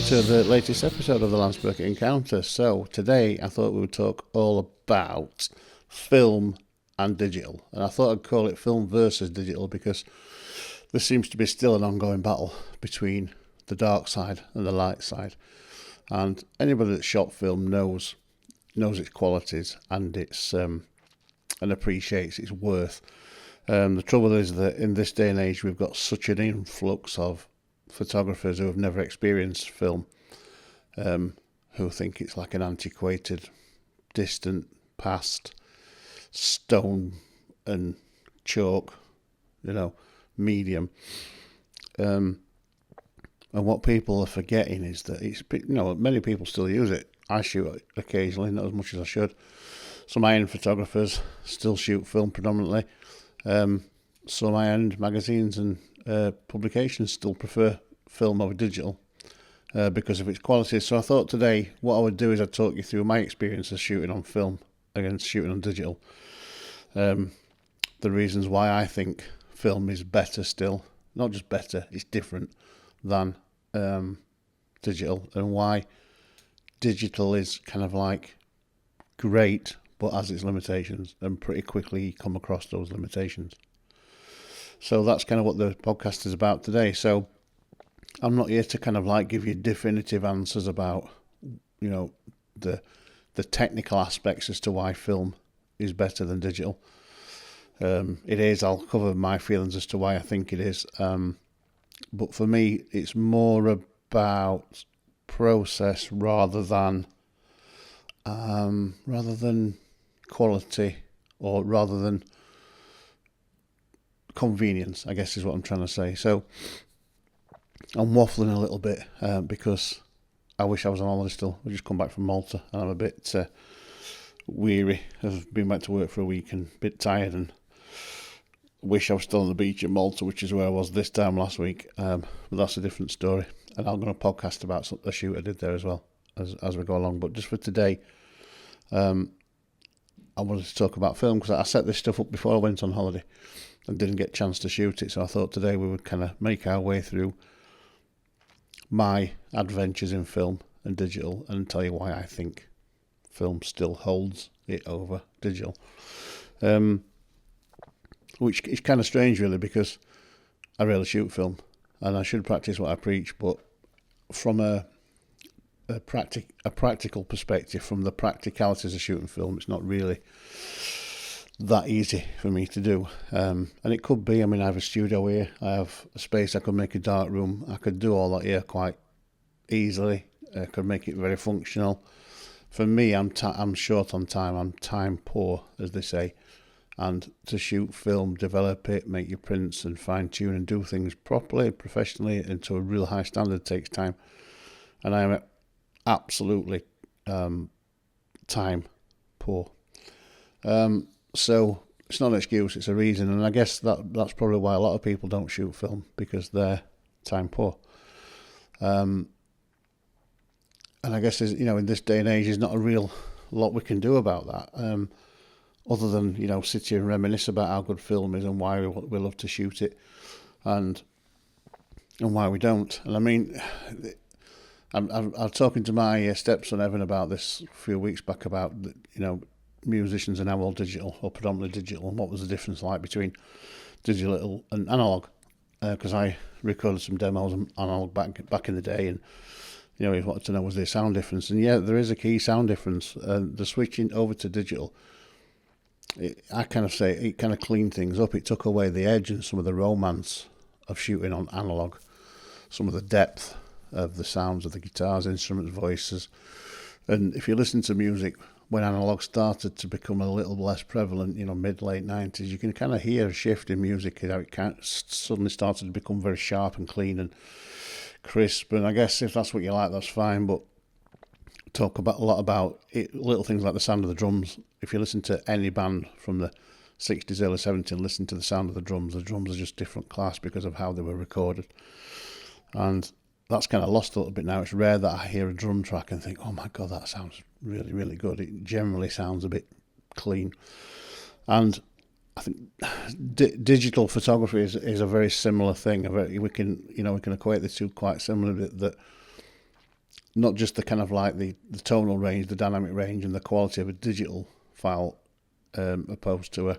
to the latest episode of the Burkitt Encounter. So today I thought we would talk all about film and digital, and I thought I'd call it film versus digital because there seems to be still an ongoing battle between the dark side and the light side, and anybody that's shot film knows its qualities and its and appreciates its worth. The trouble is that in this day and age we've got such an influx of photographers who have never experienced film, who think it's like an antiquated, distant past, stone and chalk, medium. And what people are forgetting is that it's, many people still use it. I shoot it occasionally, not as much as I should. Some high-end photographers still shoot film predominantly. Some high-end magazines and publications still prefer film over digital because of its quality. So I thought today what I would do is I'd talk you through my experience of shooting on film against shooting on digital. The reasons why I think film is better still, not just better, it's different than digital, and why digital is kind of like great but has its limitations, and pretty quickly you come across those limitations. So that's kind of what the podcast is about today. So I'm not here to kind of like give you definitive answers about, the technical aspects as to why film is better than digital. It is. I'll cover my feelings as to why I think it is. But for me, it's more about process rather than quality, or rather than convenience, I guess is what I'm trying to say. So I'm waffling a little bit because I wish I was on holiday still. I've just come back from Malta and I'm a bit weary. I've been back to work for a week and a bit tired, and wish I was still on the beach at Malta, which is where I was this time last week. But that's a different story, and I'm going to podcast about a shoot I did there as well as we go along. But just for today, I wanted to talk about film because I set this stuff up before I went on holiday and didn't get a chance to shoot it. So I thought today we would kind of make our way through my adventures in film and digital and tell you why I think film still holds it over digital. Which is kind of strange really, because I really shoot film and I should practice what I preach, but from a practical perspective, from the practicalities of shooting film, it's not really that easy for me to do. And it could be, I have a studio here, I have a space, I could make a dark room, I could do all that here quite easily, I could make it very functional. For me, I'm short on time, I'm time poor, as they say, and to shoot film, develop it, make your prints and fine tune and do things properly, professionally, and to a real high standard takes time. And I am absolutely time poor. So it's not an excuse, it's a reason, and I guess that's probably why a lot of people don't shoot film, because they're time poor. And I guess in this day and age there's not a real lot we can do about that, other than sit here and reminisce about how good film is and why we love to shoot it, and why we don't. And I was talking to my stepson Evan about this a few weeks back about musicians are now all digital, or predominantly digital, and what was the difference like between digital and analogue, because I recorded some demos on analogue back in the day, and he wanted to know was there a sound difference, and yeah, there is a key sound difference. The switching over to digital, I kind of say it kind of cleaned things up. It took away the edge and some of the romance of shooting on analogue, some of the depth of the sounds of the guitars, instruments, voices. And if you listen to music when analogue started to become a little less prevalent, mid-late 90s, you can kind of hear a shift in music, how it suddenly started to become very sharp and clean and crisp. And I guess if that's what you like, that's fine, but talk about a lot about it, little things like the sound of the drums. If you listen to any band from the 60s, early 70s, listen to the sound of the drums are just different class because of how they were recorded. And that's kind of lost a little bit now. It's rare that I hear a drum track and think, oh my God, that sounds really, really good. It generally sounds a bit clean. And I think digital photography is a very similar thing. We can equate the two quite similarly. That not just the kind of like the tonal range, the dynamic range, and the quality of a digital file opposed to a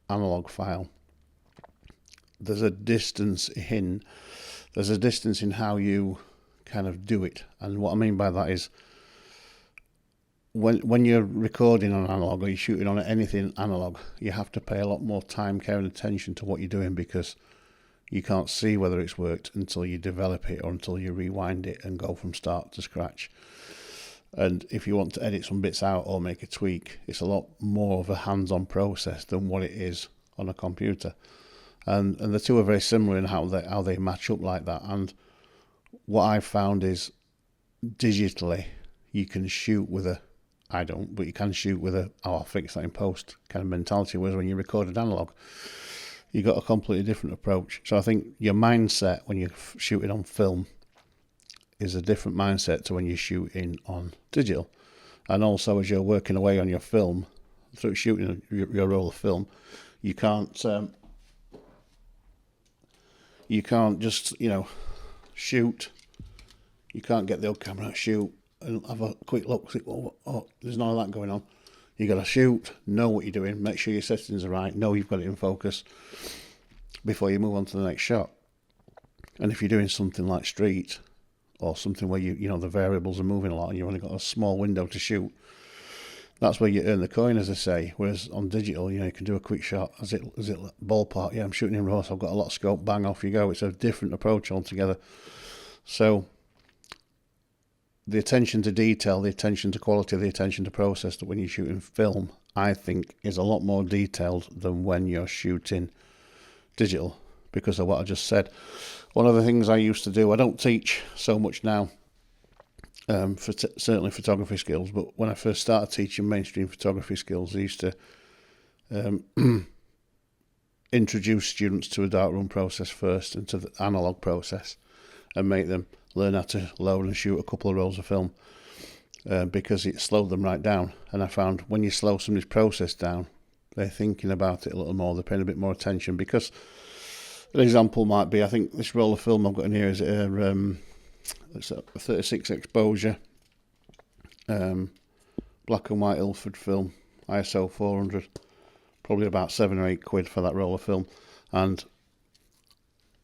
analog file. There's a distance in how you kind of do it, and what I mean by that is when you're recording on analog or you're shooting on anything analog, you have to pay a lot more time, care and attention to what you're doing, because you can't see whether it's worked until you develop it or until you rewind it and go from start to scratch. And if you want to edit some bits out or make a tweak, it's a lot more of a hands-on process than what it is on a computer. And the two are very similar in how they match up like that. And what I've found is digitally you can shoot with a, I don't, but you can shoot with a, oh, I'll fix that in post kind of mentality, whereas when you recorded analog, you got a completely different approach. So I think your mindset when you're shooting on film is a different mindset to when you're shooting on digital. And also as you're working away on your film, through shooting your roll of film, you can't just, shoot. You can't get the old camera, shoot, and have a quick look, think, oh, there's none of that going on. You got to shoot, know what you're doing, make sure your settings are right, know you've got it in focus before you move on to the next shot. And if you're doing something like street or something where the variables are moving a lot and you've only got a small window to shoot, that's where you earn the coin, as I say. Whereas on digital, you can do a quick shot. As it ballpark, I'm shooting in RAW, so I've got a lot of scope, bang, off you go. It's a different approach altogether. So the attention to detail, the attention to quality, the attention to process that when you're shooting film, I think is a lot more detailed than when you're shooting digital, because of what I just said. One of the things I used to do, I don't teach so much now, certainly photography skills, but when I first started teaching mainstream photography skills, I used to introduce students to a darkroom process first and to the analog process and make them learn how to load and shoot a couple of rolls of film, because it slowed them right down. And I found when you slow somebody's process down, they're thinking about it a little more, they're paying a bit more attention. Because an example might be, I think this roll of film I've got in here is it's a 36 exposure, black and white Ilford film, ISO 400, probably about £7 or £8 for that roll of film, and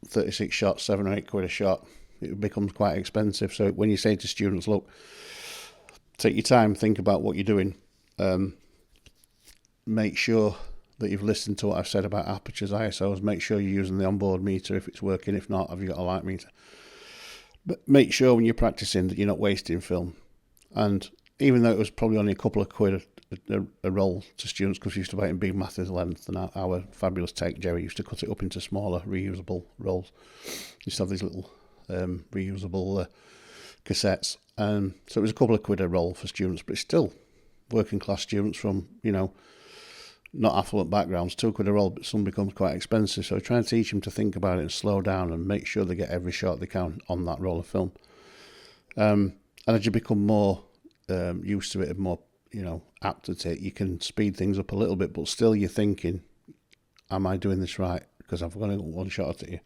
36 shots, £7 or £8 a shot. It becomes quite expensive. So when you say to students, look, take your time, think about what you're doing, make sure that you've listened to what I've said about apertures, ISOs, make sure you're using the onboard meter if it's working, if not, have you got a light meter? But make sure when you're practicing that you're not wasting film. And even though it was probably only a couple of quid a roll to students, because we used to buy it in big massive length, and our fabulous tech Jerry used to cut it up into smaller reusable rolls. Used to have these little reusable cassettes, so it was a couple of quid a roll for students, but it's still working class students from not affluent backgrounds. £2 a roll, but some becomes quite expensive. So trying to teach them to think about it and slow down and make sure they get every shot they can on that roll of film. And as you become more used to it and more apt at it, you can speed things up a little bit, but still you're thinking, am I doing this right? Because I've only got one shot at you.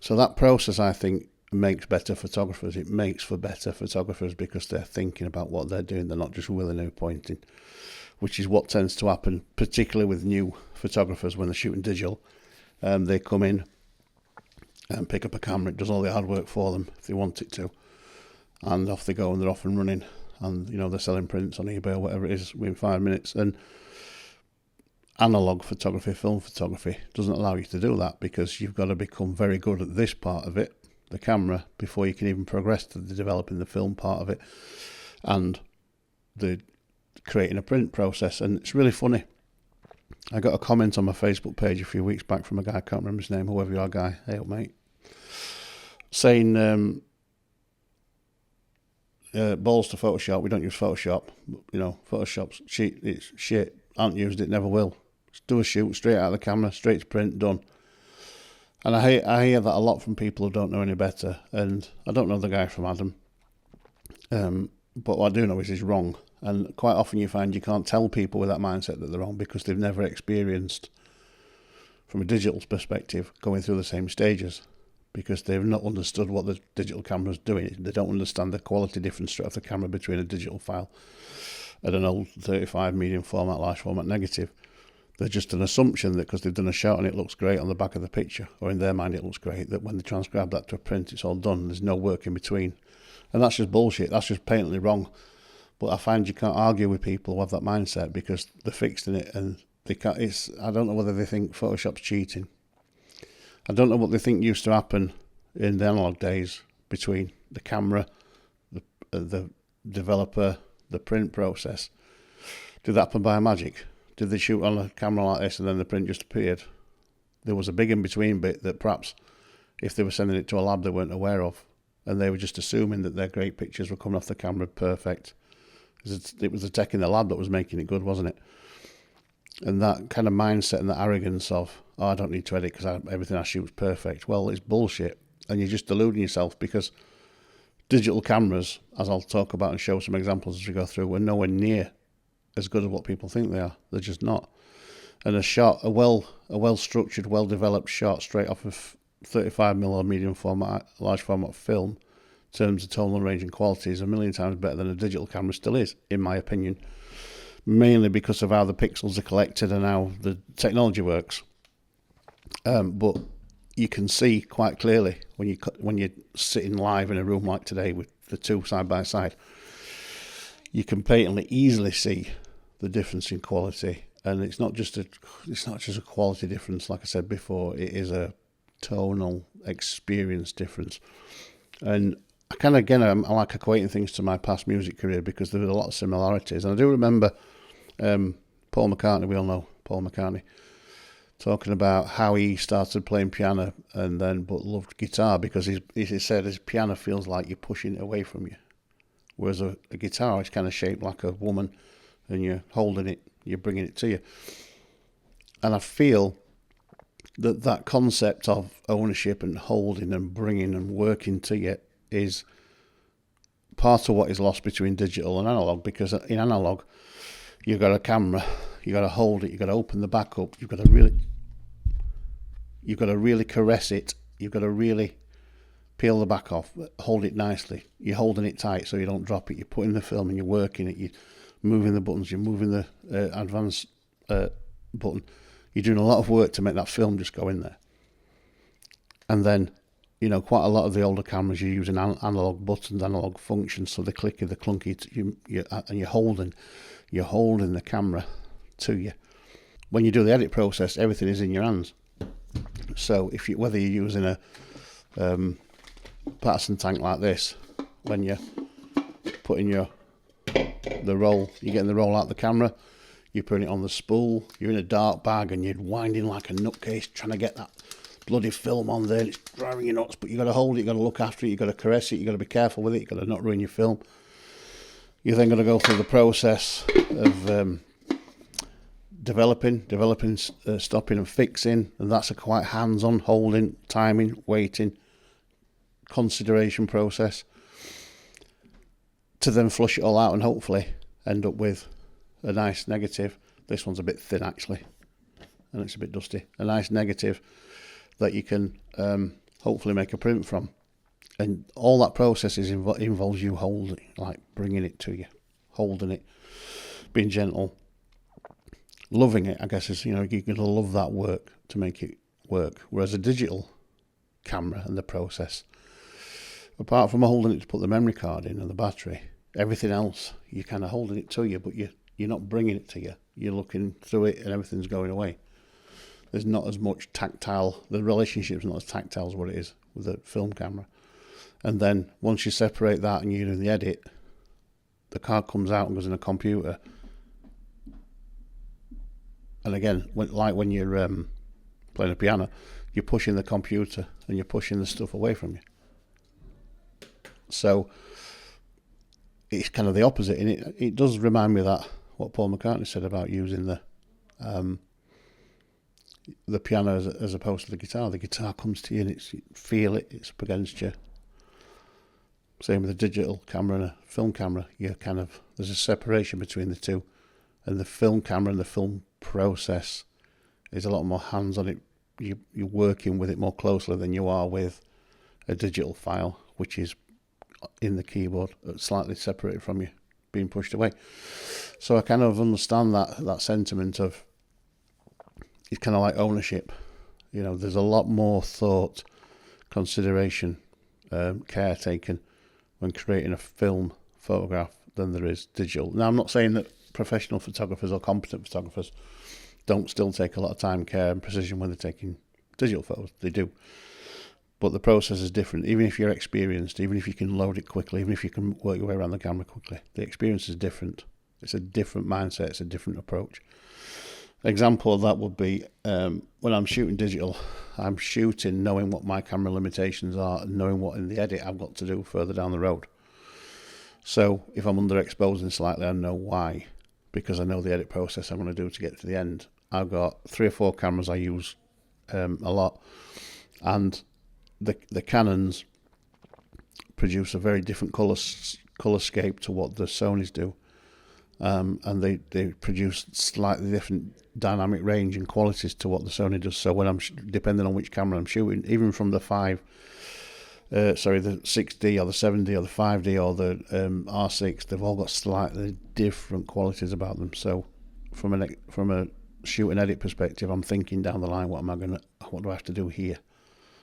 So that process, I think, makes better photographers. It makes for better photographers because they're thinking about what they're doing. They're not just willy-nilly pointing, which is what tends to happen, particularly with new photographers when they're shooting digital. They come in and pick up a camera. It does all the hard work for them if they want it to. And off they go, and they're off and running. And, they're selling prints on eBay or whatever it is within 5 minutes. And analog photography, film photography, doesn't allow you to do that, because you've got to become very good at this part of it, the camera, before you can even progress to the developing the film part of it and the creating a print process. And it's really funny. I got a comment on my Facebook page a few weeks back from a guy, I can't remember his name, whoever you are, guy, hey up mate, saying balls to Photoshop, we don't use Photoshop, Photoshop's cheap, it's shit, haven't used it, never will. Just do a shoot straight out of the camera, straight to print, done. And I hear that a lot from people who don't know any better. And I don't know the guy from Adam, but what I do know is he's wrong. And quite often you find you can't tell people with that mindset that they're wrong, because they've never experienced, from a digital perspective, going through the same stages. because they've not understood what the digital camera's doing. They don't understand the quality difference straight off the camera between a digital file and an old 35 medium format, large format negative. They're just an assumption that because they've done a shot and it looks great on the back of the picture, or in their mind it looks great, that when they transcribe that to a print, it's all done. There's no work in between. And that's just bullshit. That's just patently wrong. But I find you can't argue with people who have that mindset because they're fixed in it, and they can't. I don't know whether they think Photoshop's cheating. I don't know what they think used to happen in the analog days between the camera, the developer, the print process. Did that happen by magic? Did they shoot on a camera like this and then the print just appeared? There was a big in-between bit that perhaps if they were sending it to a lab they weren't aware of, and they were just assuming that their great pictures were coming off the camera perfect. It was the tech in the lab that was making it good, wasn't it? And that kind of mindset and that arrogance of, oh, I don't need to edit because everything I shoot is perfect. Well, it's bullshit, and you're just deluding yourself, because digital cameras, as I'll talk about and show some examples as we go through, were nowhere near as good as what people think they are. They're just not. And a well structured, well developed shot straight off of 35mm or medium format, large format film, in terms of tonal range and quality, is a million times better than a digital camera still is, in my opinion. Mainly because of how the pixels are collected and how the technology works. But you can see quite clearly when you're sitting live in a room like today with the two side by side, you can patently easily see the difference in quality. And it's not just a quality difference, like I said before. It is a tonal experience difference. And I like equating things to my past music career because there were a lot of similarities. And I do remember Paul McCartney, we all know Paul McCartney, talking about how he started playing piano but loved guitar because he said his piano feels like you're pushing it away from you. Whereas a guitar is kind of shaped like a woman and you're holding it, you're bringing it to you. And I feel that concept of ownership and holding and bringing and working to you is part of what is lost between digital and analog, because in analog, you've got a camera, you've got to hold it, you've got to open the back up, you've got to really caress it, you've got to really peel the back off, hold it nicely. You're holding it tight so you don't drop it. You're putting the film and you're working it. You're moving the buttons. You're moving the advance button. You're doing a lot of work to make that film just go in there. And then, quite a lot of the older cameras, you're using analog buttons, analog functions, so the clicky, the clunky, and you're holding the camera to you. When you do the edit process, everything is in your hands. So whether you're using a Patterson tank like this, when you're putting the roll, you're getting the roll out of the camera, you're putting it on the spool, you're in a dark bag and you're winding like a nutcase trying to get that bloody film on there, and it's driving you nuts, but you've got to hold it, you've got to look after it, you've got to caress it, you've got to be careful with it, you've got to not ruin your film. You're then going to go through the process of developing, stopping and fixing, and that's a quite hands-on holding, timing, waiting, consideration process to then flush it all out and hopefully end up with a nice negative. This one's a bit thin actually, and it's a bit dusty. A nice negative that you can hopefully make a print from. And all that process involves you holding, like bringing it to you, holding it, being gentle, loving it. I guess is you're going to love that work to make it work. Whereas a digital camera and the process, apart from holding it to put the memory card in and the battery, everything else you're kind of holding it to you, but you're not bringing it to you. You're looking through it and everything's going away. There's not as much tactile. The relationship's not as tactile as what it is with a film camera. And then once you separate that and you're doing the edit, the card comes out and goes in a computer. And again, when you're playing a piano, you're pushing the computer and you're pushing the stuff away from you. So it's kind of the opposite. And it does remind me of that, what Paul McCartney said about using the piano as opposed to the guitar. The guitar comes to you and you feel it, it's up against you. Same with a digital camera and a film camera. There's a separation between the two, and the film camera and the film process is a lot more hands on it. You're working with it more closely than you are with a digital file, which is in the keyboard, slightly separated from you, being pushed away. So I kind of understand that sentiment of, it's kind of like ownership. You know, there's a lot more thought, consideration, care taken when creating a film photograph than there is digital. Now, I'm not saying that professional photographers or competent photographers don't still take a lot of time, care and precision when they're taking digital photos. They do. But the process is different. Even if you're experienced, even if you can load it quickly, even if you can work your way around the camera quickly, the experience is different. It's a different mindset. It's a different approach. An example of that would be when I'm shooting digital, I'm shooting knowing what my camera limitations are and knowing what in the edit I've got to do further down the road. So if I'm underexposing slightly, I know why, because I know the edit process I'm going to do to get to the end. I've got 3 or 4 cameras I use a lot, and the Canons produce a very different colorscape to what the Sonys do, and they produce slightly different dynamic range and qualities to what the Sony does. So when I'm depending on which camera I'm shooting, even from the the 6D or the 7D or the 5D or the R6, they've all got slightly different qualities about them. So from a shoot and edit perspective, I'm thinking down the line, what do I have to do here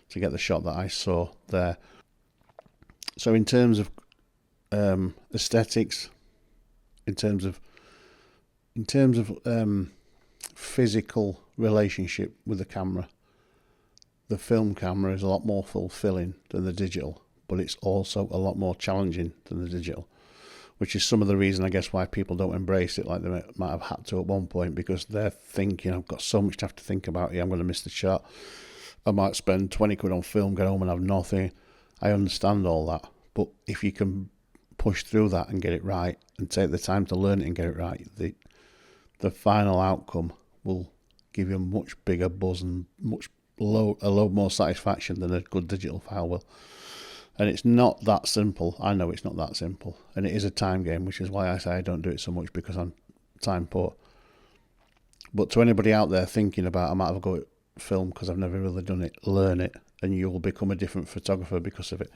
to get the shot that I saw there. So in terms of aesthetics, in terms of physical relationship with the camera, the film camera is a lot more fulfilling than the digital, but it's also a lot more challenging than the digital, which is some of the reason, I guess, why people don't embrace it like they might have had to at one point, because they're thinking, I've got so much to have to think about here, I'm going to miss the shot. I might spend 20 quid on film, get home and have nothing. I understand all that, but if you can push through that and get it right and take the time to learn it and get it right, the final outcome will give you a much bigger buzz and a load more satisfaction than a good digital file will. And it's not that simple. I know it's not that simple, and it is a time game, which is why I say I don't do it so much, because I'm time poor. But to anybody out there thinking about, I might have a go at film because I've never really done it, learn it, and you will become a different photographer because of it.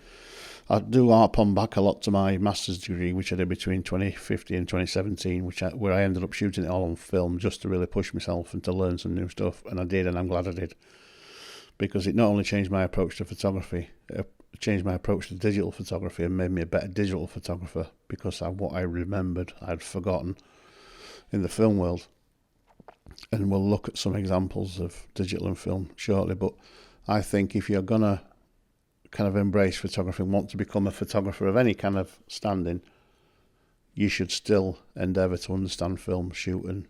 I do harp on back a lot to my master's degree, which I did between 2015 and 2017, where I ended up shooting it all on film just to really push myself and to learn some new stuff, and I did, and I'm glad I did, because it not only changed my approach to photography, it changed my approach to digital photography and made me a better digital photographer, because what I remembered I'd forgotten in the film world. And we'll look at some examples of digital and film shortly, but I think if you're gonna kind of embrace photography and want to become a photographer of any kind of standing, you should still endeavour to understand film, shoot and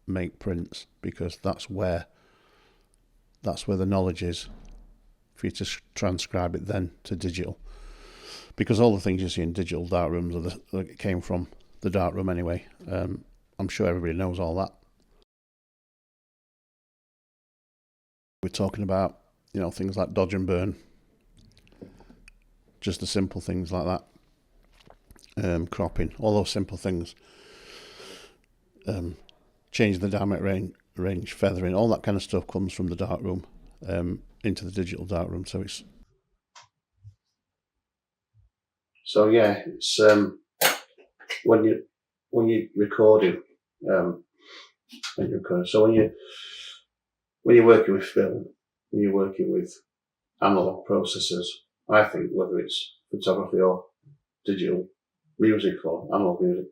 make prints, because that's where the knowledge is for you to transcribe it then to digital. Because all the things you see in digital darkrooms came from the darkroom anyway. I'm sure everybody knows all that. We're talking about, things like dodge and burn, just the simple things like that, cropping, all those simple things, change the dynamic range, feathering, all that kind of stuff comes from the darkroom into the digital darkroom. So it's when you're recording, when you're working with film, when you're working with analogue processors, I think whether it's photography or digital music or analogue music,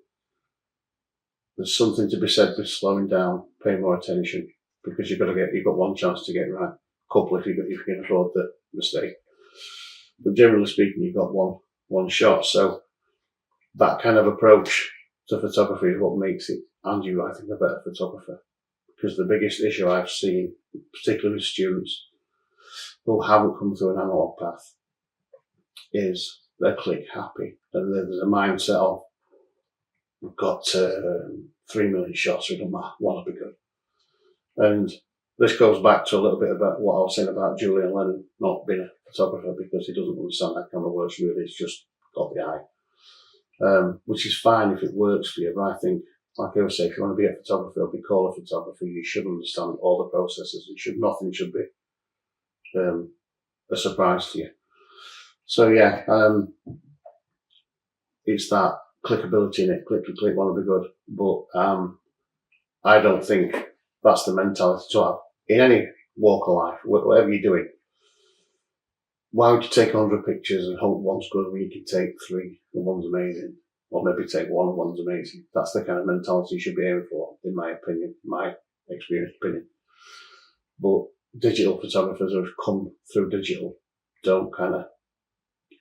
there's something to be said for slowing down, paying more attention, because you've got one chance to get it right. A couple if you can afford the mistake. But generally speaking, you've got one shot. So that kind of approach to photography is what makes it, and you, I think, a better photographer. Because the biggest issue I've seen, particularly with students who haven't come through an analogue path, is they're click happy, and there's a mindset of, we've got 3 million shots, so it doesn't matter, one will be good. And this goes back to a little bit about what I was saying about Julian Lennon not being a photographer, because he doesn't understand how camera works really, he's just got the eye. Which is fine if it works for you, but I think, like I would say, if you want to be a photographer or be called a photographer, you should understand all the processes. Nothing should be a surprise to you. So yeah, it's that clickability in it. Click, click, click, want to be good. But I don't think that's the mentality to have in any walk of life, whatever you're doing. Why would you take 100 pictures and hope one's good when you can take 3 and one's amazing? Or maybe take 1 and one's amazing. That's the kind of mentality you should be aiming for, in my opinion, my experienced opinion. But digital photographers who have come through digital don't kind of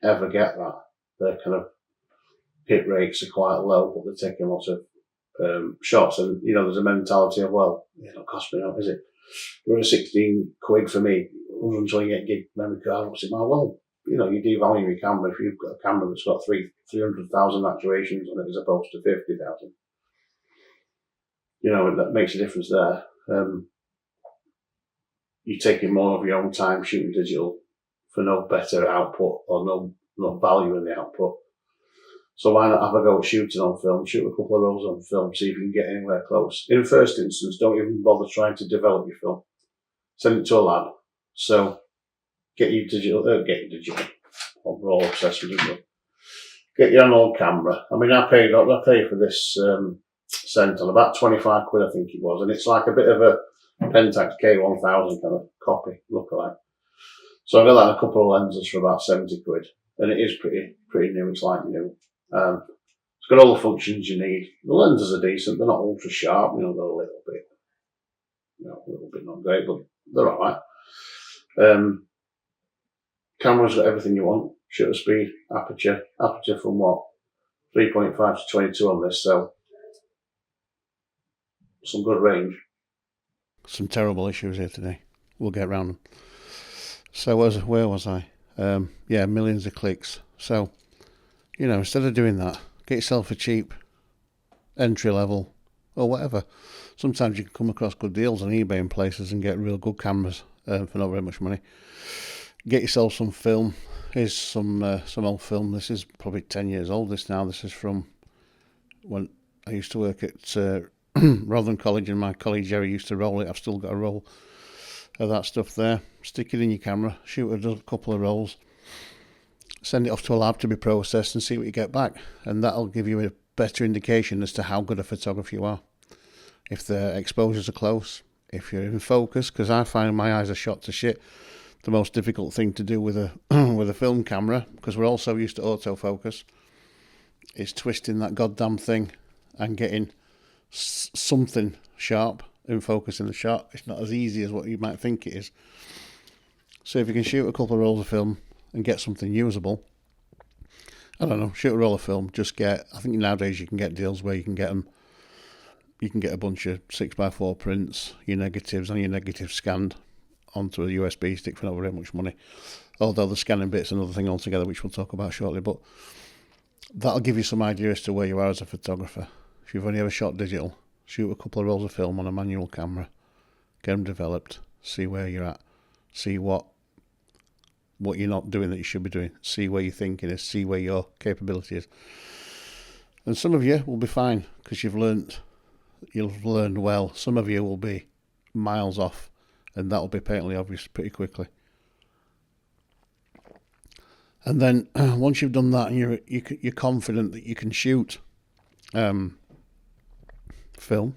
ever get that. Their kind of hit rates are quite low, but they're taking lots of shots. And, you know, there's a mentality of, well, it don't cost me enough, is it? You're 16 quid for me, 128 gig memory card, what's it matter? Well, you know, you devalue your camera if you've got a camera that's got 300,000 actuations on it as opposed to 50,000. You know, that makes a difference there. You're taking more of your own time shooting digital for no better output or no value in the output. So why not have a go at shooting on film, shoot a couple of rolls on film, see if you can get anywhere close. In the first instance, don't even bother trying to develop your film. Send it to a lab. So get your digital, I'm all obsessed with digital. Get your analog camera. I mean, I paid for this Sentinel about 25 quid, I think it was, and it's like a bit of a Pentax K1000 kind of copy lookalike. So I got that and a couple of lenses for about 70 quid, and it is pretty new. It's like new. It's got all the functions you need. The lenses are decent. They're not ultra sharp. You know, they're a little bit not great, but they're alright. Camera's got everything you want. Shutter speed, aperture from what? 3.5 to 22 on this, so some good range. Some terrible issues here today. We'll get around them. So where was I? Yeah, millions of clicks. So, you know, instead of doing that, get yourself a cheap entry level or whatever. Sometimes you can come across good deals on eBay and places and get real good cameras for not very much money. Get yourself some film. Here's some old film. This is probably 10 years old. This is from when I used to work at Rotherham College, and my colleague Jerry used to roll it. I've still got a roll of that stuff there. Stick it in your camera, shoot a couple of rolls, send it off to a lab to be processed and see what you get back. And that'll give you a better indication as to how good a photographer you are. If the exposures are close, if you're in focus, because I find my eyes are shot to shit. The most difficult thing to do with a with a film camera, because we're all so used to autofocus, is twisting that goddamn thing and getting something sharp in focus in the shot. It's not as easy as what you might think it is. So if you can shoot a couple of rolls of film and get something usable, I don't know, shoot a roll of film, I think nowadays you can get deals where you can get a bunch of 6x4 prints, your negatives scanned onto a USB stick for not very much money, although the scanning bit's another thing altogether, which we'll talk about shortly. But that'll give you some idea as to where you are as a photographer. If you've only ever shot digital, shoot a couple of rolls of film on a manual camera, get them developed, see where you're at, see what you're not doing that you should be doing, see where your thinking is, see where your capability is. And some of you will be fine because you've learned well. Some of you will be miles off, and that'll be patently obvious pretty quickly. And then once you've done that and you're confident that you can shoot film,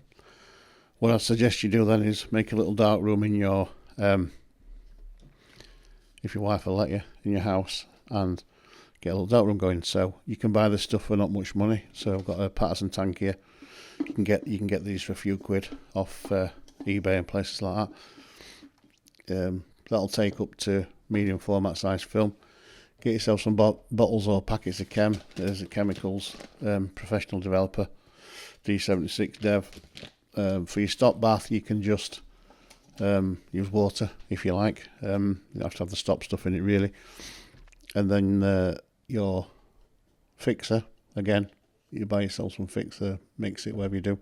what I suggest you do then is make a little dark room in your if your wife will let you, in your house, and get a little dark room going. So you can buy this stuff for not much money. So I've got a Patterson tank here. You can get these for a few quid off eBay and places like that. That'll take up to medium format size film. Get yourself some bottles or packets of there's the chemicals, professional developer, D76 dev. For your stop bath, you can just use water if you like. You don't have to have the stop stuff in it really. And then your fixer, again, you buy yourself some fixer, mix it, whatever you do.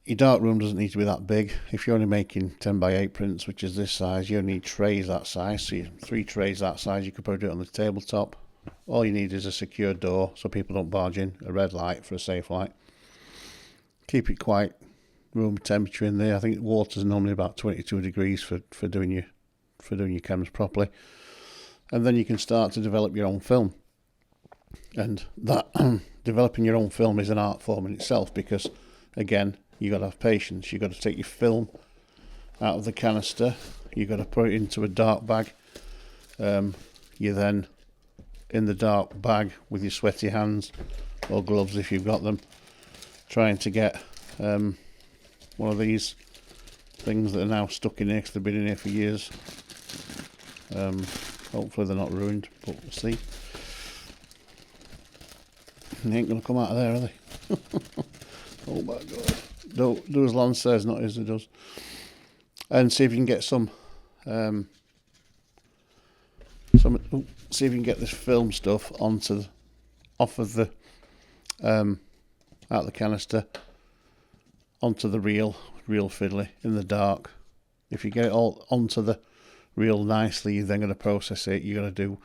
Your dark room doesn't need to be that big. If you're only making 10x8 prints, which is this size, you need trays that size. So 3 trays that size, you could probably do it on the tabletop. All you need is a secure door so people don't barge in, a red light for a safe light. Keep it quite room temperature in there. I think water's normally about 22 degrees for for doing your cameras properly. And then you can start to develop your own film. And that developing your own film is an art form in itself, because again, you got to have patience. You got to take your film out of the canister, you got to put it into a dark bag. You're then in the dark bag with your sweaty hands, or gloves if you've got them, trying to get one of these things that are now stuck in here because they've been in here for years. Hopefully they're not ruined, but we'll see. They ain't going to come out of there, are they? Oh my god. Don't do as Lance says, not as it does. And see if you can get see if you can get this film stuff off of the out of the canister onto the reel fiddly in the dark. If you get it all onto the reel nicely, you're then going to process it. You're going to do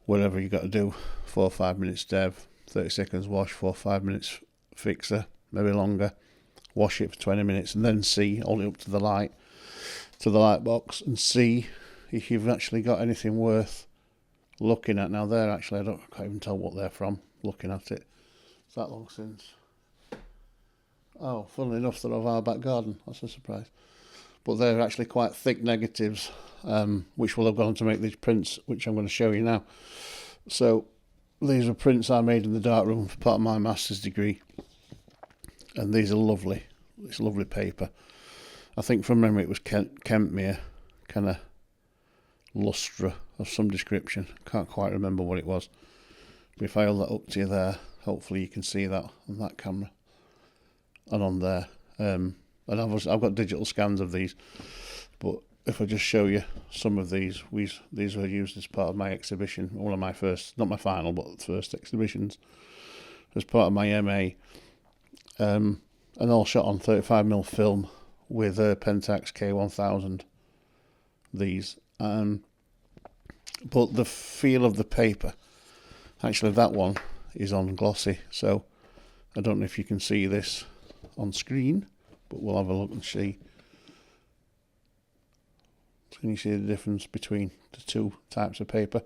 whatever you got to do. 4 or 5 minutes dev, 30 seconds wash, 4 or 5 minutes fixer, maybe longer. Wash it for 20 minutes and then hold it up to the light box and see if you've actually got anything worth looking at. Now there, actually, I can't even tell what they're from looking at it. It's that long since. Oh, funnily enough, they're of our back garden. That's a surprise. But they're actually quite thick negatives, which will have gone on to make these prints, which I'm going to show you now. So these are prints I made in the darkroom for part of my master's degree. And these are lovely. It's lovely paper. I think from memory it was Kentmere, kind of lustre of some description. Can't quite remember what it was. But if I hold that up to you there, hopefully you can see that on that camera and on there. And I've got digital scans of these. But if I just show you some of these were used as part of my exhibition. One of my first, not my final, but the first exhibitions as part of my MA. And all shot on 35mm film with a Pentax K1000. These, but the feel of the paper, actually that one is on glossy, so I don't know if you can see this on screen, but we'll have a look and see. Can you see the difference between the two types of paper?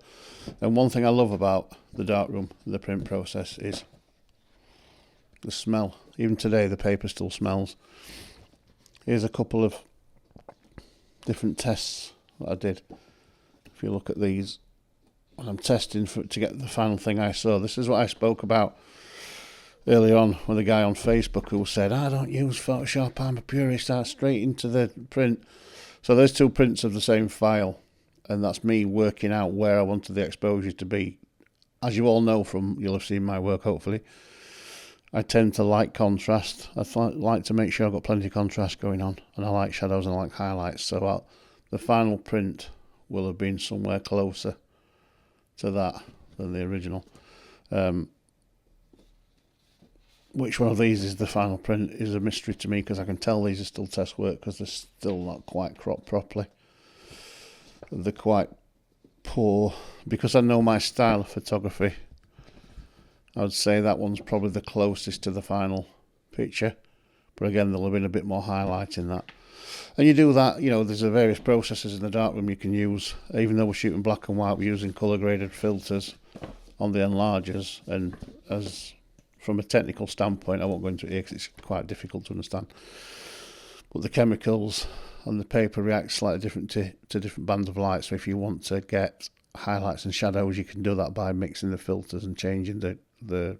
And one thing I love about the darkroom, the print process, is the smell. Even today the paper still smells. Here's a couple of different tests that I did. If you look at these, when I'm testing to get the final thing I saw, this is what I spoke about earlier on with a guy on Facebook who said, I don't use Photoshop, I'm a purist, start straight into the print. So there's 2 prints of the same file, and that's me working out where I wanted the exposure to be. As you all know you'll have seen my work hopefully, I tend to like contrast. I like to make sure I've got plenty of contrast going on, and I like shadows and I like highlights. So the final print will have been somewhere closer to that than the original. Which one of these is the final print is a mystery to me, because I can tell these are still test work because they're still not quite cropped properly. They're quite poor. Because I know my style of photography, I would say that one's probably the closest to the final picture, but again there'll have been a bit more highlight in that. And you do that, there's various processes in the darkroom you can use. Even though we're shooting black and white, we're using colour graded filters on the enlargers, and as from a technical standpoint, I won't go into it here because it's quite difficult to understand, but the chemicals and the paper react slightly different to different bands of light. So if you want to get highlights and shadows, you can do that by mixing the filters and changing the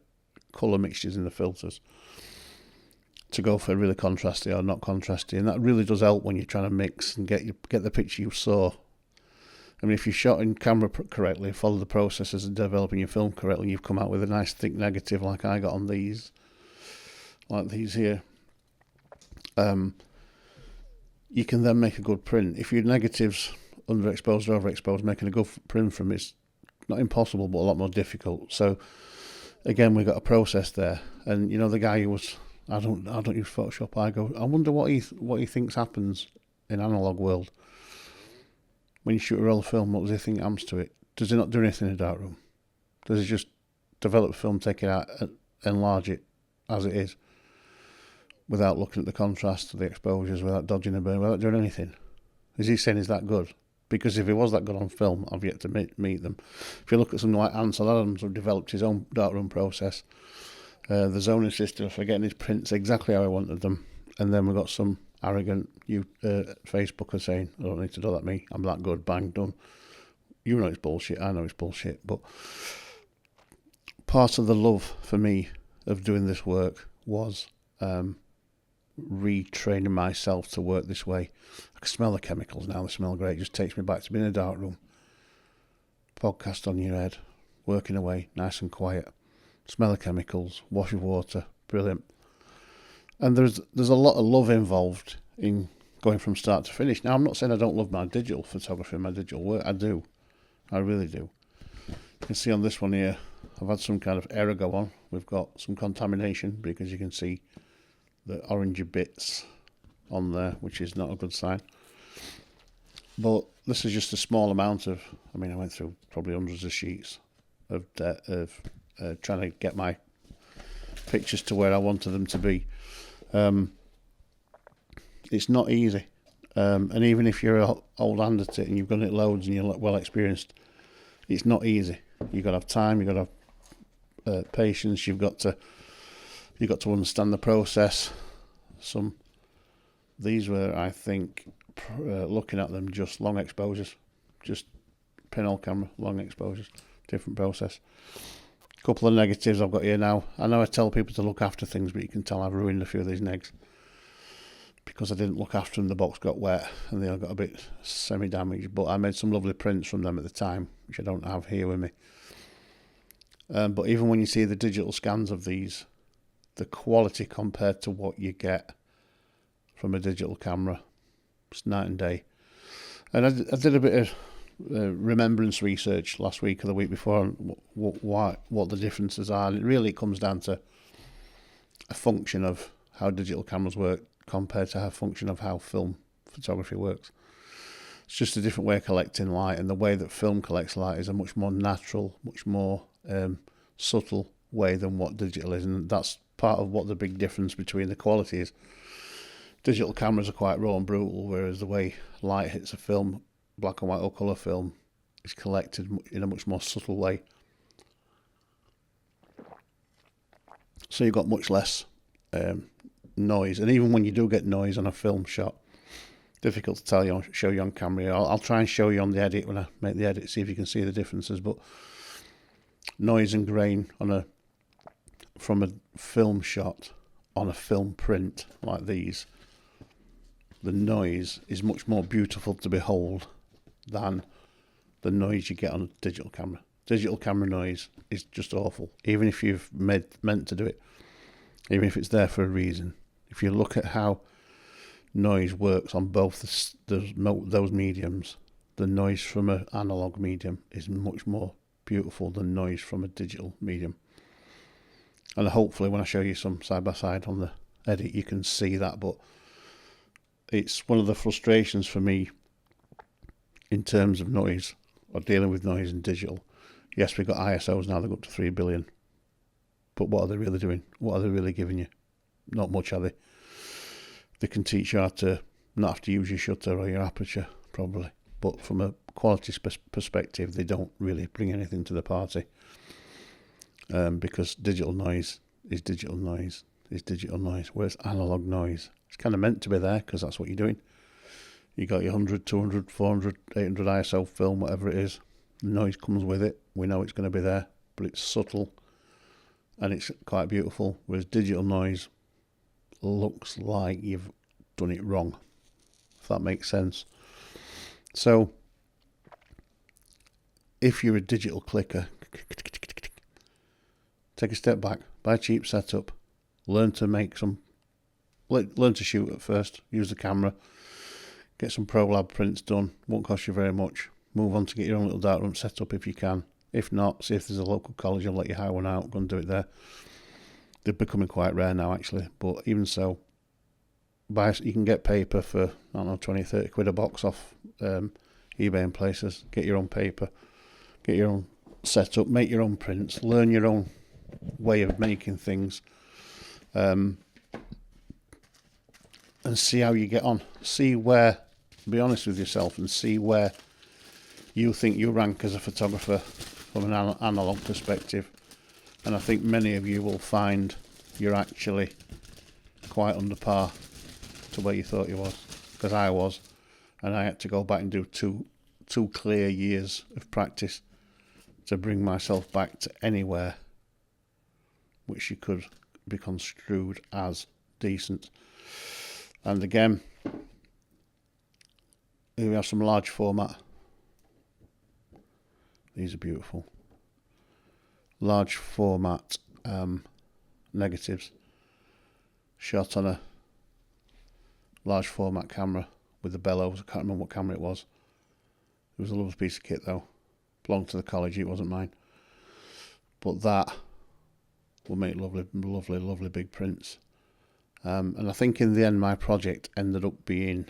colour mixtures in the filters to go for really contrasty or not contrasty, and that really does help when you're trying to mix and get the picture you saw. I mean, if you shot in camera correctly, follow the processes and developing your film correctly, you've come out with a nice thick negative like I got on these, like these here. You can then make a good print. If your negatives underexposed or overexposed, making a good print from it's not impossible, but a lot more difficult. So again, we got a process there, and the guy who was, I don't use Photoshop. I wonder what he thinks happens in analog world when you shoot a roll of film. What does he think happens to it? Does he not do anything in the darkroom? Does he just develop film, take it out, enlarge it as it is, without looking at the contrast, the exposures, without dodging a burn, without doing anything? Is he saying he's that good? because if he was that good on film, I've yet to meet them. If you look at something like Ansel Adams, who developed his own darkroom process, the zoning system for getting his prints exactly how I wanted them, and then we've got some arrogant Facebooker saying, I don't need to do that, me, I'm that good, bang, done. You know it's bullshit, I know it's bullshit, but part of the love for me of doing this work was retraining myself to work this way. I can smell the chemicals now, they smell great. It just takes me back to being in a dark room, podcast on your head, working away, nice and quiet, smell the chemicals, wash with water, brilliant. And there's a lot of love involved in going from start to finish. Now, I'm not saying I don't love my digital photography and my digital work. I do. I really do. You can see on this one here, I've had some kind of error go on. We've got some contamination because you can see the orangey bits on there, which is not a good sign. But this is just a small amount of, I went through probably hundreds of sheets of trying to get my pictures to where I wanted them to be. It's not easy, and even if you're an old hand at it and you've done it loads and you're well experienced, it's not easy. You've got to have time, you've got to have patience, you've got to understand the process. These were, I think, looking at them, just long exposures, just pinhole camera, long exposures, different process. A couple of negatives I've got here now. I know I tell people to look after things, but you can tell I've ruined a few of these negs because I didn't look after them. The box got wet and they all got a bit semi-damaged, but I made some lovely prints from them at the time, which I don't have here with me. But even when you see the digital scans of these, the quality compared to what you get from a digital camera, it's night and day. And I did a bit of remembrance research last week or the week before on what the differences are, and it really comes down to a function of how digital cameras work compared to a function of how film photography works. It's just a different way of collecting light, and the way that film collects light is a much more natural, much more subtle way than what digital is, and that's part of what the big difference between the quality is. Digital cameras are quite raw and brutal, whereas the way light hits a film, black and white or colour film, is collected in a much more subtle way. So you've got much less noise, and even when you do get noise on a film shot, difficult to show you on camera. I'll try and show you on the edit when I make the edit, see if you can see the differences. But noise and grain from a film shot on a film print like these, the noise is much more beautiful to behold than the noise you get on a digital camera. Digital camera noise is just awful, even if you've meant to do it, even if it's there for a reason. If you look at how noise works on both those mediums, the noise from an analogue medium is much more beautiful than noise from a digital medium. And hopefully when I show you some side by side on the edit, you can see that. But it's one of the frustrations for me in terms of noise, or dealing with noise in digital. Yes, we've got ISOs now, they've got up to 3 billion. But what are they really doing? What are they really giving you? Not much, are they? They can teach you how to not have to use your shutter or your aperture, probably. But from a quality perspective, they don't really bring anything to the party. Because digital noise is digital noise is digital noise, whereas analogue noise, it's kind of meant to be there because that's what you're doing. You got your 100, 200, 400, 800 ISO film, whatever it is. The noise comes with it. We know it's going to be there, but it's subtle and it's quite beautiful. Whereas digital noise looks like you've done it wrong, if that makes sense. So if you're a digital clicker, take a step back, buy a cheap setup, learn to shoot at first, use the camera, get some ProLab prints done, won't cost you very much. Move on to get your own little darkroom setup if you can. If not, see if there's a local college, I'll let you hire one out, go and do it there. They're becoming quite rare now actually, but even so, you can get paper for, I don't know, 20, 30 quid a box off eBay and places. Get your own paper, get your own setup, make your own prints, learn your own way of making things, and see how you get on. See where, be honest with yourself and see where you think you rank as a photographer from an analogue perspective, and I think many of you will find you're actually quite under par to where you thought you was, because I was, and I had to go back and do two clear years of practice to bring myself back to anywhere which you could be construed as decent. And again, here we have some large format. These are beautiful. Large format negatives shot on a large format camera with the bellows. I can't remember what camera it was. It was a lovely piece of kit though. Belonged to the college, it wasn't mine. But that will make lovely, lovely, lovely big prints. And I think in the end my project ended up being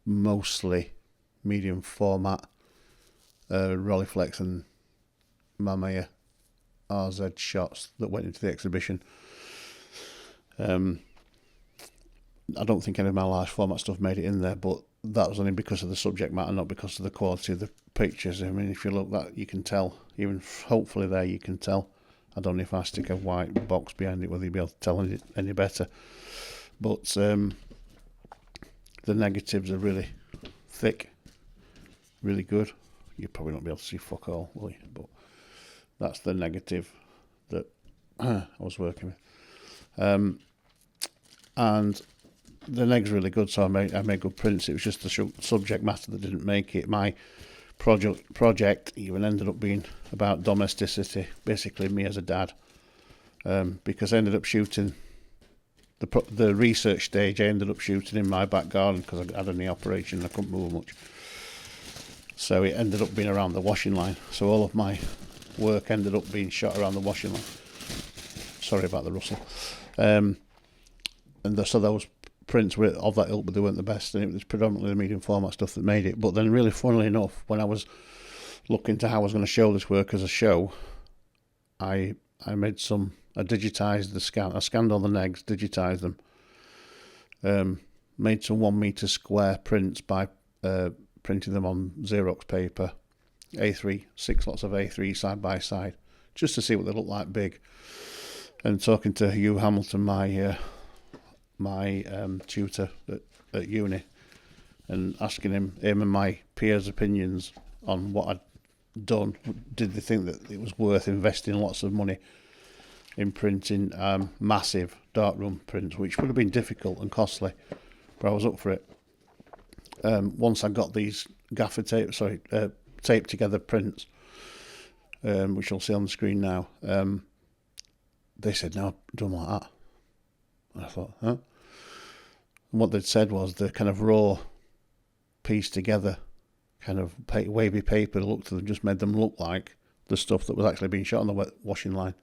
mostly medium format, Rolleiflex and Mamiya RZ shots that went into the exhibition. I don't think any of my large format stuff made it in there, but that was only because of the subject matter, not because of the quality of the pictures. I mean, if you look, that you can tell, even hopefully there you can tell. I don't know if I stick a white box behind it whether you'll be able to tell any better, but the negatives are really thick, really good. You'll probably not be able to see fuck all, will you? But that's the negative that I was working with. And the neg's really good, so I made good prints. It was just the subject matter that didn't make it. My project even ended up being about domesticity, basically me as a dad, because I ended up shooting the research stage. I ended up shooting in my back garden because I had a knee operation and I couldn't move much, so it ended up being around the washing line. So all of my work ended up being shot around the washing line. Sorry about the rustle. So those prints were of that ilk, but they weren't the best, and it was predominantly the medium format stuff that made it. But then, really funnily enough, when I was looking to how I was going to show this work as a show, I digitized the scan. I scanned all the negs, digitized them, made some 1 meter square prints by printing them on Xerox paper, A3, 6 lots of A3 side by side, just to see what they look like big. And talking to Hugh Hamilton, my tutor at uni, and asking him and my peers' opinions on what I'd done. Did they think that it was worth investing lots of money in printing massive darkroom prints, which would have been difficult and costly, but I was up for it. Once I got these taped together prints, which you'll see on the screen now, they said, no, don't like that. And I thought, huh? And what they'd said was the kind of raw pieced together kind of wavy paper look to them just made them look like the stuff that was actually being shot on the washing line.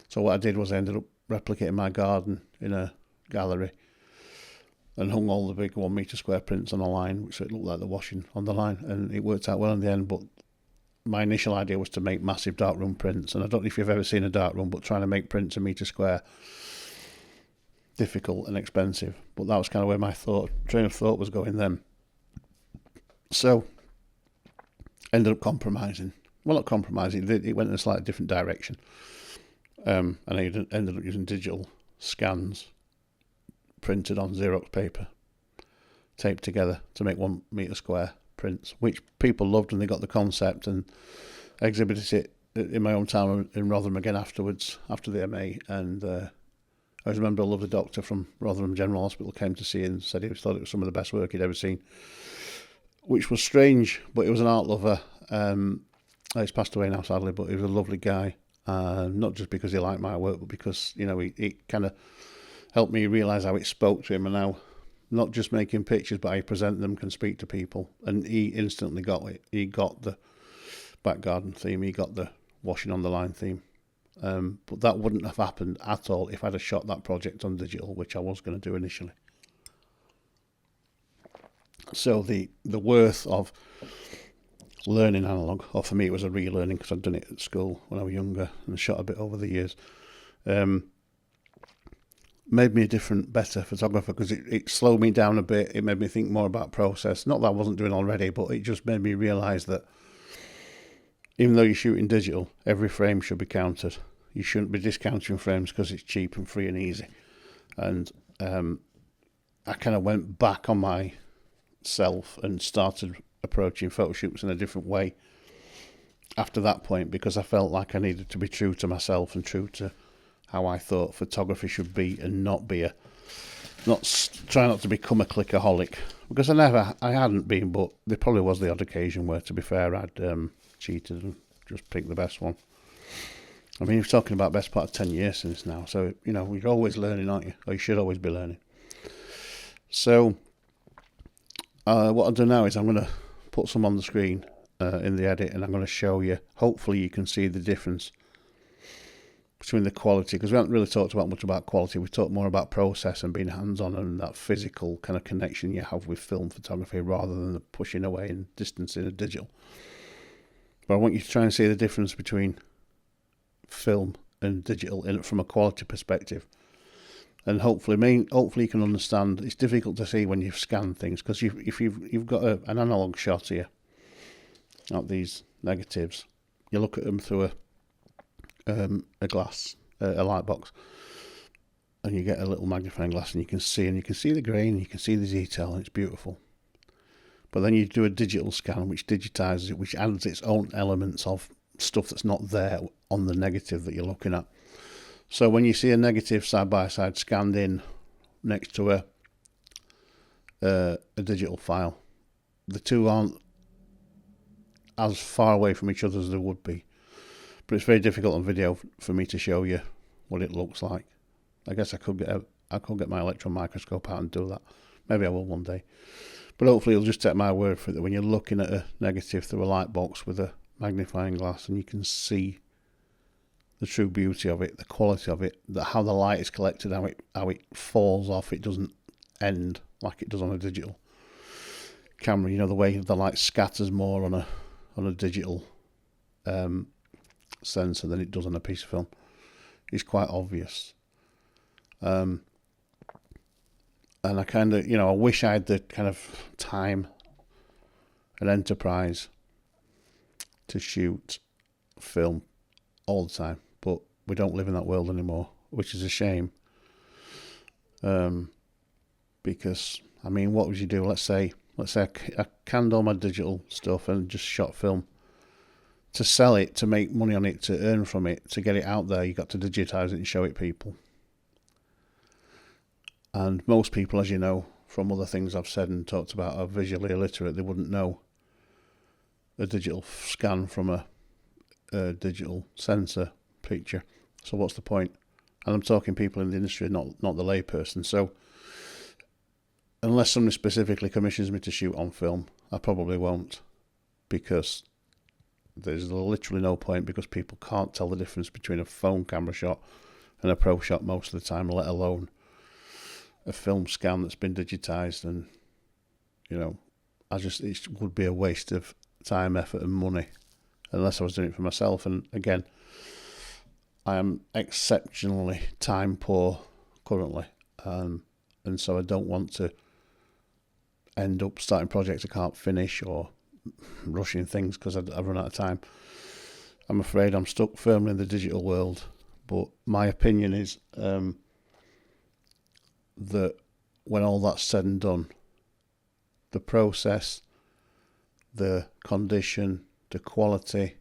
So what I did was I ended up replicating my garden in a gallery and hung all the big 1 meter square prints on a line, so it looked like the washing on the line, and it worked out well in the end. But my initial idea was to make massive darkroom prints, and I don't know if you've ever seen a darkroom, but trying to make prints a meter square, difficult and expensive. But that was kind of where my train of thought was going then. So ended up compromising. Well, not compromising, it went in a slightly different direction. And I ended up using digital scans printed on Xerox paper, taped together to make 1 meter square prints, which people loved when they got the concept, and exhibited it in my hometown in Rotherham again afterwards, after the MA. And I remember a lovely doctor from Rotherham General Hospital came to see it and said he thought it was some of the best work he'd ever seen, which was strange, but he was an art lover. He's passed away now, sadly, but he was a lovely guy. Not just because he liked my work, but because, he kind of helped me realise how it spoke to him, and how not just making pictures, but how you present them can speak to people. And he instantly got it. He got the back garden theme, he got the washing on the line theme. But that wouldn't have happened at all if I'd have shot that project on digital, which I was going to do initially. So the worth of learning analogue, or for me it was a relearning because I'd done it at school when I was younger and shot a bit over the years. made me a different, better photographer, because it slowed me down a bit. It made me think more about process. Not that I wasn't doing already, but it just made me realise that even though you're shooting digital, every frame should be counted. You shouldn't be discounting frames because it's cheap and free and easy. And I kind of went back on myself and started approaching photo shoots in a different way after that point, because I felt like I needed to be true to myself and true to how I thought photography should be, and not try not to become a clickaholic, because I hadn't been, but there probably was the odd occasion where, to be fair, I'd cheated and just picked the best one. I mean, you're talking about best part of 10 years since now, so you're always learning, aren't you? Or you should always be learning. So what I'll do now is I'm going to put some on the screen in the edit, and I'm going to show you. Hopefully you can see the difference between the quality, because we haven't really talked about much about quality. We talked more about process and being hands-on and that physical kind of connection you have with film photography, rather than the pushing away and distancing of digital. But I want you to try and see the difference between film and digital from a quality perspective. And hopefully you can understand. It's difficult to see when you've scanned things, because if you've got an analogue shot here, like these negatives, you look at them through a glass, a light box, and you get a little magnifying glass, and you can see the grain, you can see the detail, and it's beautiful. But then you do a digital scan, which digitizes it, which adds its own elements of stuff that's not there on the negative that you're looking at. So when you see a negative side by side scanned in next to a digital file, the two aren't as far away from each other as they would be. But it's very difficult on video for me to show you what it looks like. I guess I could get my electron microscope out and do that. Maybe I will one day. But hopefully you'll just take my word for it, that when you're looking at a negative through a light box with a magnifying glass, and you can see the true beauty of it, the quality of it, how the light is collected, how it falls off. It doesn't end like it does on a digital camera. The way the light scatters more on a digital sensor than it does on a piece of film. It's quite obvious. And I kind of, I wish I had the kind of time and enterprise to shoot film all the time, but we don't live in that world anymore, which is a shame. Because, I mean, what would you do? Let's say I canned all my digital stuff and just shot film. To sell it, to make money on it, to earn from it, to get it out there, you got to digitize it and show it people. And most people, as you know from other things I've said and talked about, are visually illiterate. They wouldn't know a digital scan from a digital sensor picture. So what's the point? And I'm talking people in the industry, not the layperson. So unless somebody specifically commissions me to shoot on film, I probably won't, because there's literally no point, because people can't tell the difference between a phone camera shot and a pro shot most of the time, let alone a film scan that's been digitized. And it would be a waste of time, effort and money unless I was doing it for myself. And again, I am exceptionally time poor currently, and so I don't want to end up starting projects I can't finish, or rushing things because I've run out of time. I'm afraid I'm stuck firmly in the digital world. But my opinion is that when all that's said and done, the process, the condition, the quality,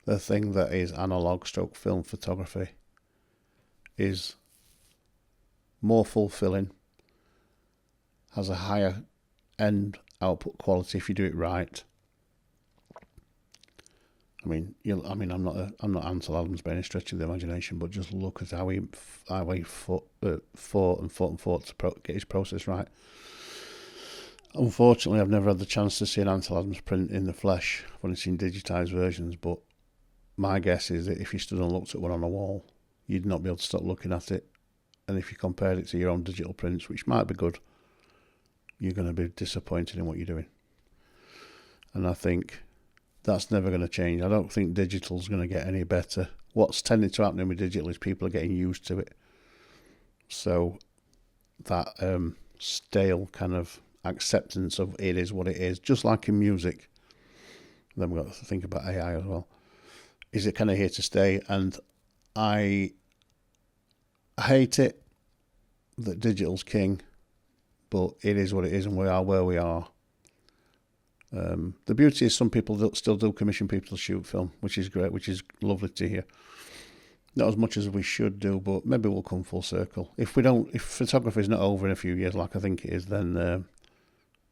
the thing that is analogue stroke film photography is more fulfilling, has a higher end output quality if you do it right. I mean, I'm not Ansel Adams by any stretch of the imagination, but just look at how he fought to get his process right. Unfortunately, I've never had the chance to see an Ansel Adams print in the flesh. I've only seen digitised versions, but my guess is that if you stood and looked at one on a wall, you'd not be able to stop looking at it. And if you compared it to your own digital prints, which might be good, you're going to be disappointed in what you're doing. And I think that's never going to change. I don't think digital's going to get any better. What's tending to happen with digital is people are getting used to it. So that stale kind of acceptance of it is what it is, just like in music. Then we've got to think about AI as well. Is it kind of here to stay? And I hate it that digital's king, but it is what it is, and we are where we are. The beauty is some people still do commission people to shoot film, which is great, which is lovely to hear. Not as much as we should do, but maybe we'll come full circle. If photography is not over in a few years, like I think it is, then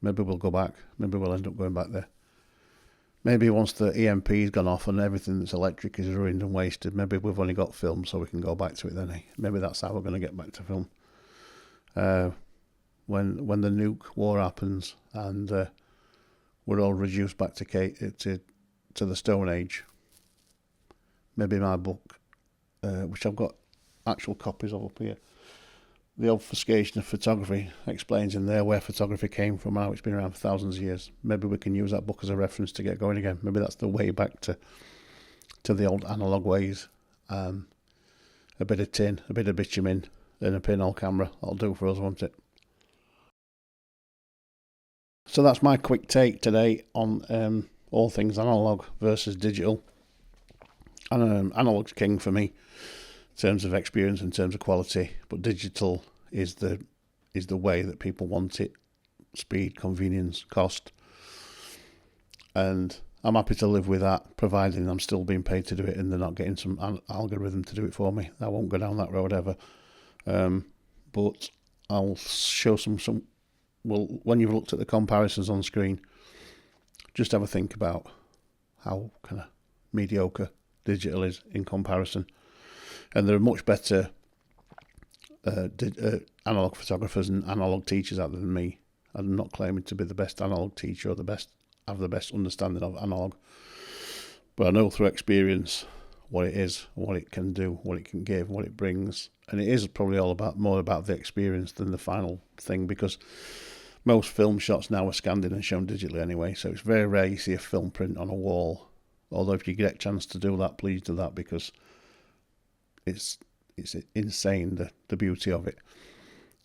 maybe we'll go back. Maybe we'll end up going back there. Maybe once the EMP's gone off and everything that's electric is ruined and wasted, maybe we've only got film so we can go back to it then. Maybe that's how we're going to get back to film. When the nuke war happens and we're all reduced back to the Stone Age. Maybe my book, which I've got actual copies of up here, The Obfuscation of Photography, explains in there where photography came from, how it's been around for thousands of years. Maybe we can use that book as a reference to get going again. Maybe that's the way back to the old analogue ways. A bit of tin, a bit of bitumen, and a pinhole camera. That'll do for us, won't it? So that's my quick take today on all things analogue versus digital. And analogue's king for me in terms of experience, in terms of quality, but digital is the way that people want it. Speed, convenience, cost. And I'm happy to live with that, providing I'm still being paid to do it and they're not getting some algorithm to do it for me. I won't go down that road ever. But I'll show some. Well, when you've looked at the comparisons on screen, just have a think about how kind of mediocre digital is in comparison. And there are much better analogue photographers and analogue teachers out there than me. I'm not claiming to be the best analogue teacher or have the best understanding of analogue, but I know through experience what it is, what it can do, what it can give, what it brings. And it is probably more about the experience than the final thing, because most film shots now are scanned in and shown digitally anyway, so it's very rare you see a film print on a wall. Although if you get a chance to do that, please do that, because it's insane, the beauty of it.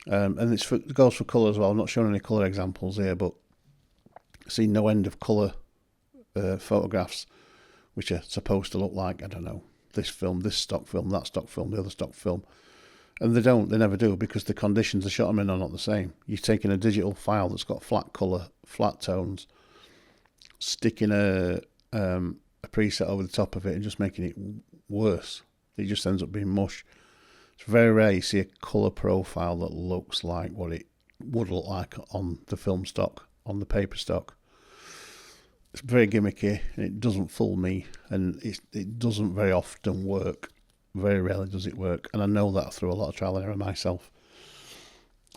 And it goes for colour as well. I'm not showing any colour examples here, but I see no end of colour photographs which are supposed to look like, I don't know, this film, this stock film, that stock film, the other stock film. And they never do, because the conditions they shot them in are not the same. You're taking a digital file that's got flat colour, flat tones, sticking a preset over the top of it and just making it worse. It just ends up being mush. It's very rare you see a colour profile that looks like what it would look like on the film stock, on the paper stock. It's very gimmicky and it doesn't fool me, and it doesn't very often work. Very rarely does it work, and I know that through a lot of trial and error myself.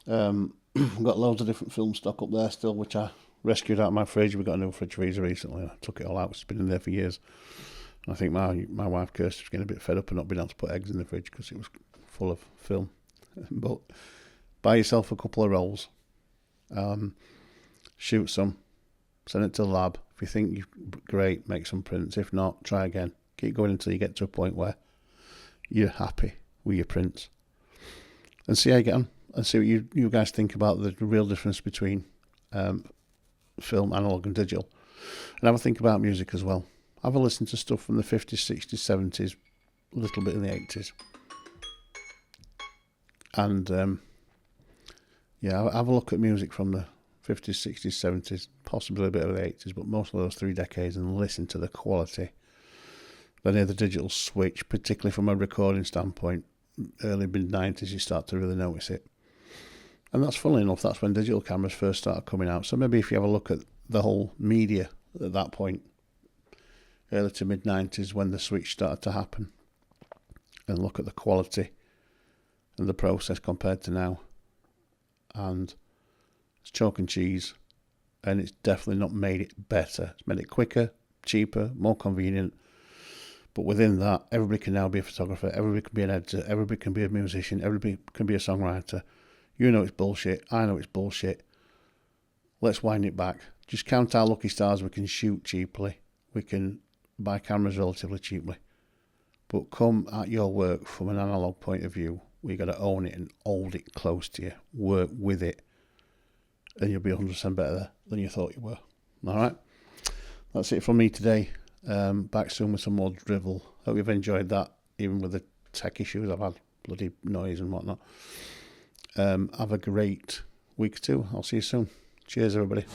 I've got loads of different film stock up there still, which I rescued out of my fridge. We got a new fridge freezer recently. I took it all out. It's been in there for years. And I think my wife Kirsty was getting a bit fed up and not being able to put eggs in the fridge because it was full of film. But buy yourself a couple of rolls, shoot some, send it to the lab. If you think you're great, make some prints. If not, try again. Keep going until you get to a point where you're happy with your prints, and see how you get on, and see what you guys think about the real difference between film, analogue and digital. And have a think about music as well. Have a listen to stuff from the 50s, 60s, 70s, a little bit in the 80s. And have a look at music from the 50s, 60s, 70s, possibly a bit of the 80s, but most of those 3 decades, and listen to the quality. Then the digital switch, particularly from a recording standpoint, early mid-90s, you start to really notice it. And that's, funnily enough, that's when digital cameras first started coming out. So maybe if you have a look at the whole media at that point, early to mid-90s, when the switch started to happen, and look at the quality and the process compared to now. And it's chalk and cheese, and it's definitely not made it better. It's made it quicker, cheaper, more convenient. But within that, everybody can now be a photographer, everybody can be an editor, everybody can be a musician, everybody can be a songwriter. You know it's bullshit, I know it's bullshit. Let's wind it back. Just count our lucky stars. We can shoot cheaply, we can buy cameras relatively cheaply. But come at your work from an analogue point of view, We got to own it and hold it close to you. Work with it, and you'll be 100% better than you thought you were. All right, that's it from me today. Back soon with some more drivel. Hope you've enjoyed that, even with the tech issues I've had, bloody noise and whatnot. Have a great week too. I'll see you soon. Cheers, everybody.